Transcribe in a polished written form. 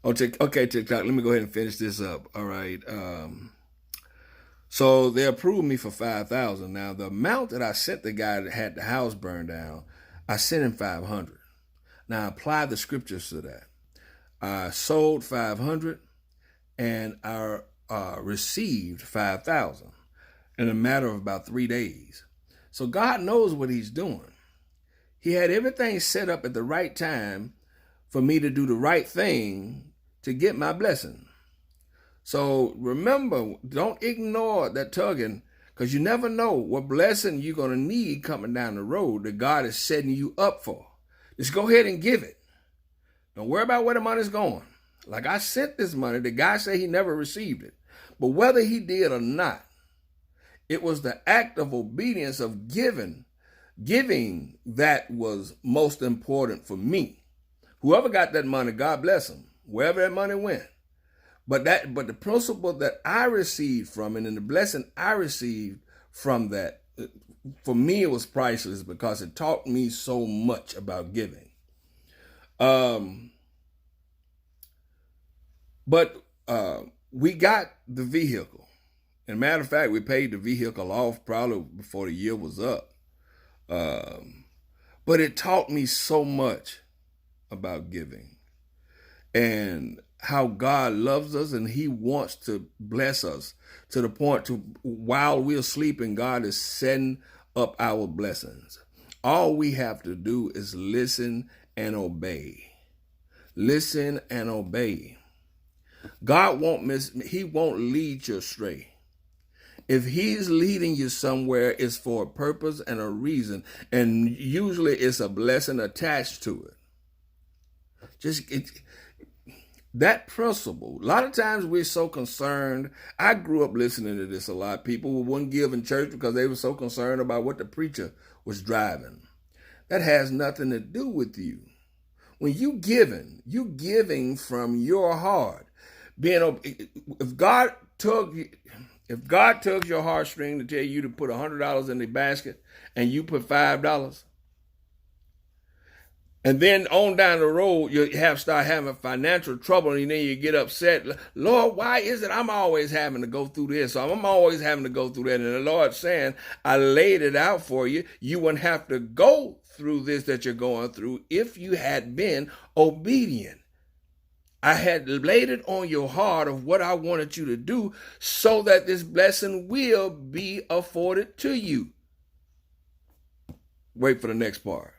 Okay, TikTok. Let me go ahead and finish this up. All right. So they approved me for 5,000. Now the amount that I sent the guy that had the house burned down, I sent him 500. Now apply the scriptures to that. I sold 500 and I received 5,000 in a matter of about 3 days. So God knows what He's doing. He had everything set up at the right time for me to do the right thing to get my blessing. So remember, don't ignore that tugging, because you never know what blessing you're going to need coming down the road that God is setting you up for. Just go ahead and give it. Don't worry about where the money's going. Like I sent this money, the guy said he never received it. But whether he did or not, it was the act of obedience of giving that was most important for me. Whoever got that money, God bless them, wherever that money went. But the principle that I received from it and the blessing I received from that, for me, it was priceless because it taught me so much about giving. But we got the vehicle. And matter of fact, we paid the vehicle off probably before the year was up. But it taught me so much about giving and how God loves us and He wants to bless us to the point to while we're sleeping, God is setting up our blessings. All we have to do is listen and obey. Listen and obey. God He won't lead you astray. If He's leading you somewhere, it's for a purpose and a reason. And usually it's a blessing attached to it. That principle, a lot of times we're so concerned. I grew up listening to this a lot. People wouldn't give in church because they were so concerned about what the preacher was driving. That has nothing to do with you. When you giving from your heart. If God tugs your heartstring to tell you to put $100 in the basket and you put $5, and then on down the road, you start having financial trouble, and then you get upset. Lord, why is it I'm always having to go through this? I'm always having to go through that. And the Lord's saying, I laid it out for you. You wouldn't have to go through this that you're going through if you had been obedient. I had laid it on your heart of what I wanted you to do so that this blessing will be afforded to you. Wait for the next part.